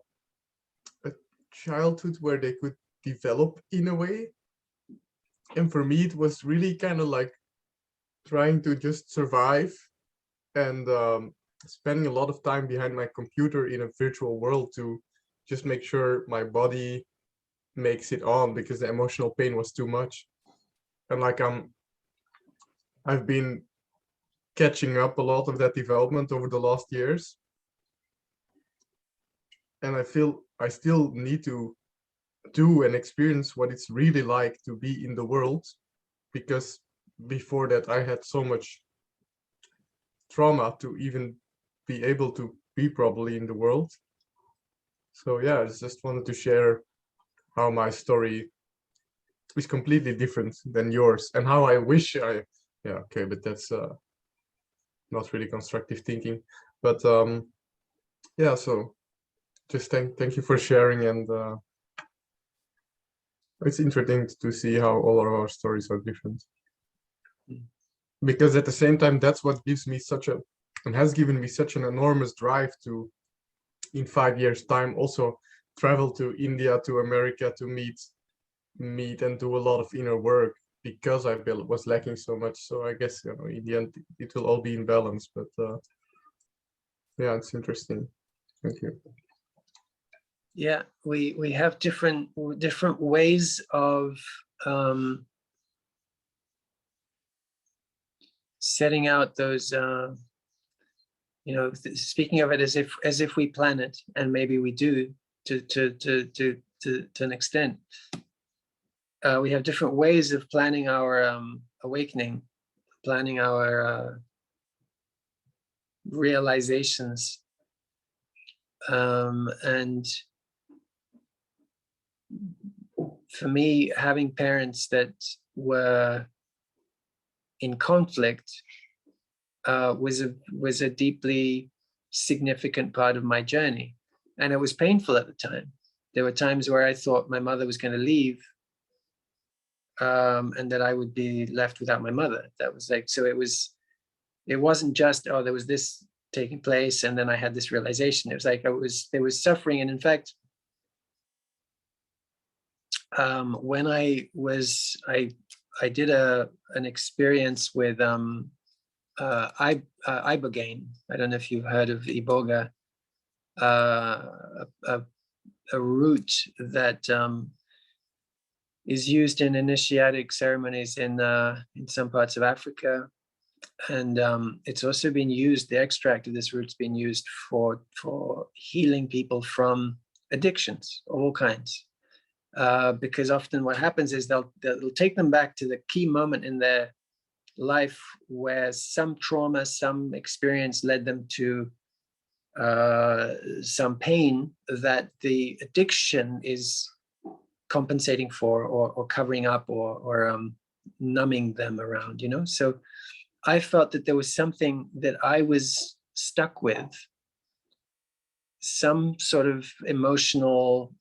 childhood where they could develop in a way, and for me it was really kind of like trying to just survive and spending a lot of time behind my computer in a virtual world to just make sure my body makes it on, because the emotional pain was too much. And like I've been catching up a lot of that development over the last years, and I feel I still need to do and experience what it's really like to be in the world, because before that I had so much trauma to even be able to be properly in the world. So yeah, I just wanted to share how my story is completely different than yours, and how I wish I, yeah, okay, but that's not really constructive thinking. But yeah, so just thank you for sharing, and it's interesting to see how all of our stories are different. Because at the same time, that's what gives me such a, and has given me such an enormous drive to, in 5 years' time, also travel to India, to America, to meet and do a lot of inner work, because I was lacking so much. So I guess, you know, in the end, it will all be in balance. But yeah, it's interesting. Thank you. Yeah, we have different ways of setting out those. You know, speaking of it as if we plan it, and maybe we do to an extent. We have different ways of planning our awakening, planning our realizations, and for me, having parents that were in conflict was a deeply significant part of my journey, and it was painful at the time. There were times where I thought my mother was going to leave, and that I would be left without my mother. That was like, so it wasn't just, oh, there was this taking place and then I had this realization. It was like there was suffering. And in fact, when I did an experience with ibogaine. I don't know if you've heard of iboga, a root that is used in initiatic ceremonies in some parts of Africa, and it's also been used. The extract of this root's been used for healing people from addictions of all kinds, because often what happens is they'll take them back to the key moment in their life where some trauma, some experience led them to some pain that the addiction is compensating for, or covering up, or numbing them around, you know. So I felt that there was something that I was stuck with, some sort of emotional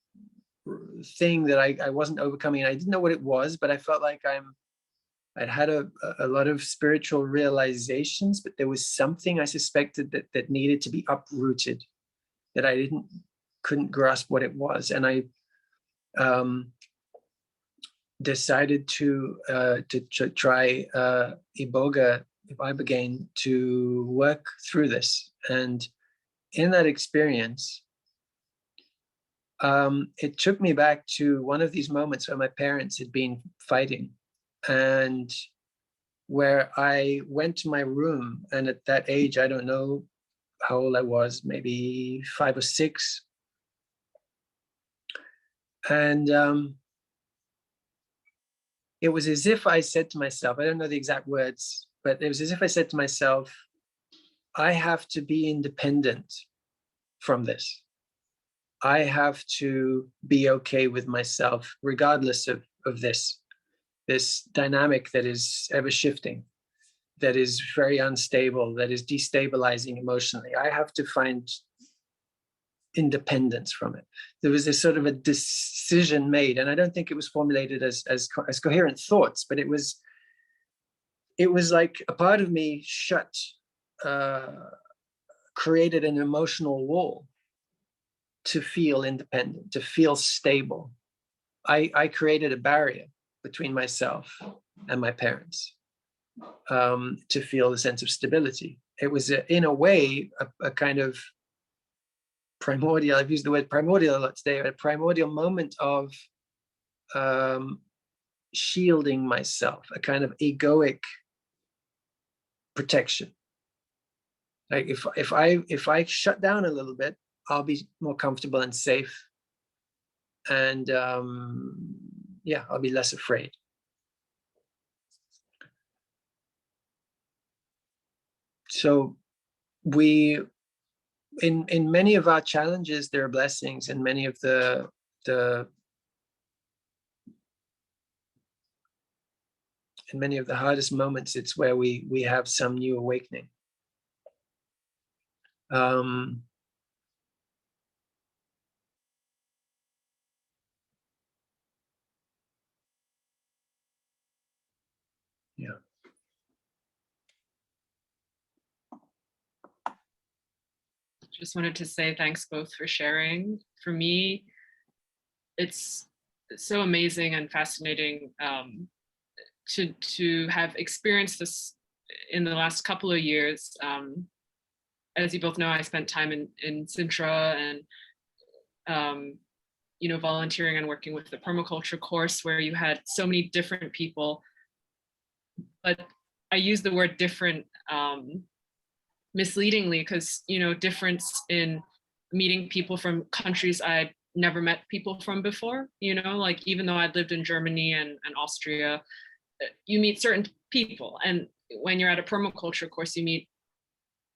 thing that I wasn't overcoming. I didn't know what it was, but I felt like I'd had a lot of spiritual realizations, but there was something I suspected that needed to be uprooted, that I couldn't grasp what it was. And I decided to try ibogaine to work through this. And in that experience, it took me back to one of these moments where my parents had been fighting, and where I went to my room, and at that age, I don't know how old I was, maybe 5 or 6. And it was as if I said to myself, I don't know the exact words, but it was as if I said to myself, I have to be independent from this. I have to be okay with myself, regardless of this dynamic that is ever shifting, that is very unstable, that is destabilizing emotionally. I have to find independence from it. There was this sort of a decision made, and I don't think it was formulated as coherent thoughts, but it was like a part of me created an emotional wall to feel independent, to feel stable. I created a barrier between myself and my parents, to feel a sense of stability. It was, in a way, a kind of primordial, I've used the word primordial a lot today, a primordial moment of shielding myself, a kind of egoic protection. Like if I shut down a little bit, I'll be more comfortable and safe, and yeah, I'll be less afraid. So in many of our challenges, there are blessings, and many of the in many of the hardest moments, it's where we have some new awakening. Yeah. Just wanted to say thanks both for sharing. For me, it's so amazing and fascinating to have experienced this in the last couple of years. As you both know, I spent time in Sintra and volunteering and working with the permaculture course, where you had so many different people. But I use the word different misleadingly, because difference in meeting people from countries I'd never met people from before. Like, even though I'd lived in Germany and Austria, you meet certain people, and when you're at a permaculture course, you meet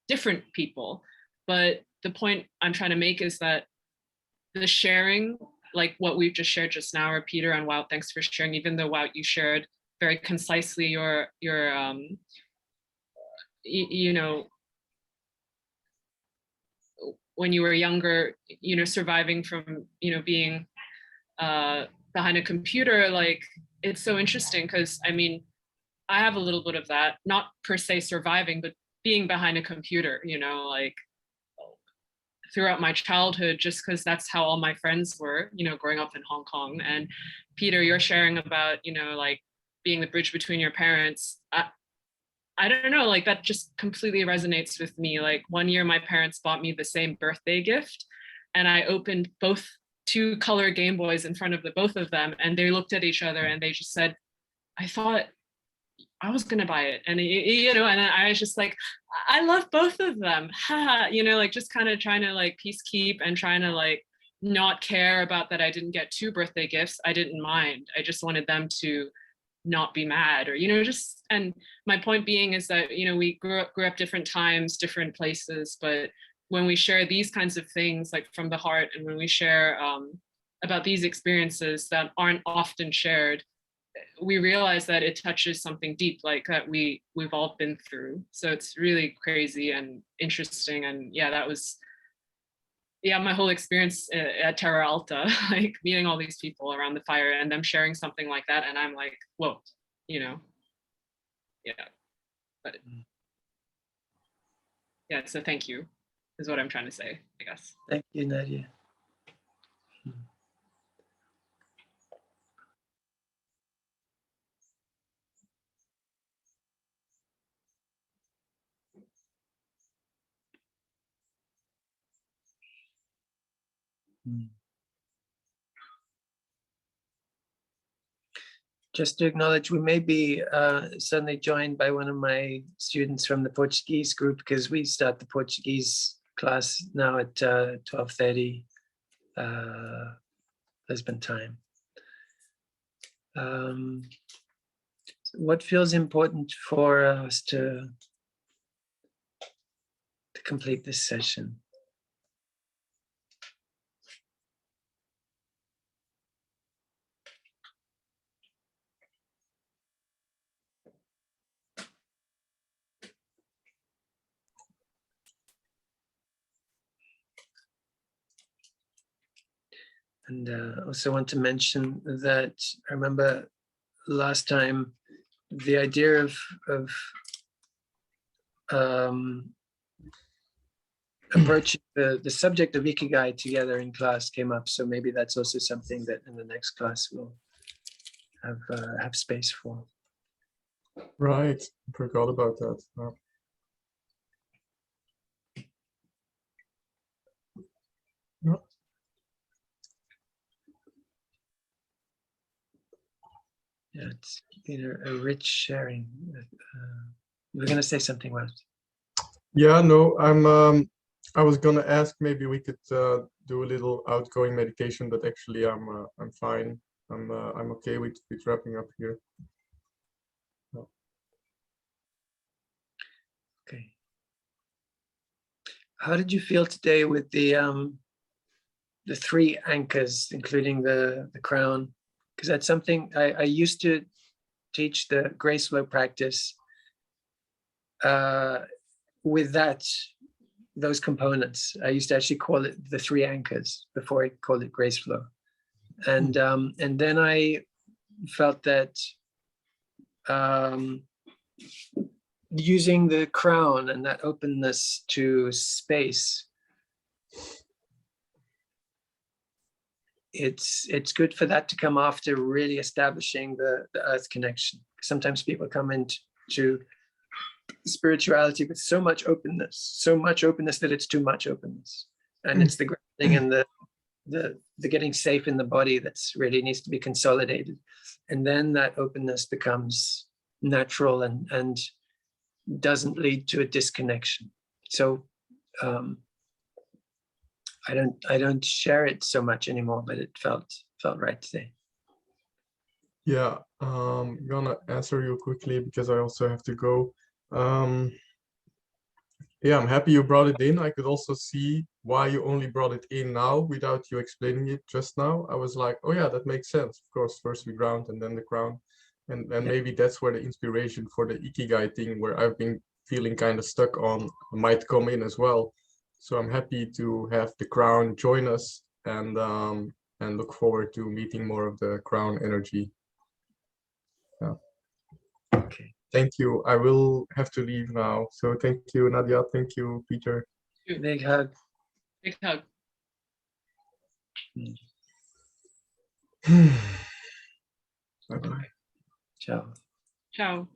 different people. But the point I'm trying to make is that the sharing, like what we've just shared just now, or Peter and Wout, thanks for sharing, even though Wout, you shared very concisely your when you were younger, surviving from being behind a computer. Like, it's so interesting, because I have a little bit of that, not per se surviving, but being behind a computer, like throughout my childhood, just because that's how all my friends were, growing up in Hong Kong. And Peter, you're sharing about, like being the bridge between your parents. I don't know, like that just completely resonates with me. Like, one year my parents bought me the same birthday gift, and I opened both 2 color Game Boys in front of both of them, and they looked at each other and they just said, I thought I was gonna buy it. And and I was just like, I love both of them. Like just kind of trying to like peace keep and trying to like not care about that I didn't get 2 birthday gifts. I didn't mind. I just wanted them to not be mad, or just. And my point being is that we grew up different times, different places, but when we share these kinds of things like from the heart, and when we share about these experiences that aren't often shared, we realize that it touches something deep, like that we've all been through. So it's really crazy and interesting. And that was my whole experience at Terra Alta, like meeting all these people around the fire and them sharing something like that, and I'm like, whoa, but so thank you is what I'm trying to say, I guess. Thank you, Nadia. Just to acknowledge, we may be suddenly joined by one of my students from the Portuguese group, because we start the Portuguese class now at 12:30 Lisbon time. What feels important for us to complete this session? And I also want to mention that I remember last time the idea of approaching the subject of Ikigai together in class came up. So maybe that's also something that in the next class we'll have space for. Right, I forgot about that. Yeah, it's been a rich sharing. You were going to say something, Wout? Yeah, no, I was gonna ask maybe we could do a little outgoing meditation, but actually I'm fine. I'm okay with wrapping up here. Okay. How did you feel today with the 3 anchors, including the crown? Because that's something I used to teach the GraceFlow practice with those components. I used to actually call it the 3 anchors before I called it GraceFlow. And then I felt that using the crown and that openness to space, it's good for that to come after really establishing the earth connection. Sometimes people come into spirituality with so much openness that it's too much openness, and it's the grounding and the getting safe in the body that's really needs to be consolidated, and then that openness becomes natural and doesn't lead to a disconnection. So I don't share it so much anymore, but it felt right today. Yeah, I'm gonna answer you quickly because I also have to go. Yeah, I'm happy you brought it in. I could also see why you only brought it in now without you explaining it just now. I was like, oh yeah, that makes sense. Of course, first we ground and then the crown. And maybe that's where the inspiration for the Ikigai thing, where I've been feeling kind of stuck on, might come in as well. So I'm happy to have the crown join us, and look forward to meeting more of the crown energy. Yeah. Okay. Thank you. I will have to leave now. So thank you, Nadia. Thank you, Peter. Big hug. Big hug. Bye-bye. Ciao. Ciao.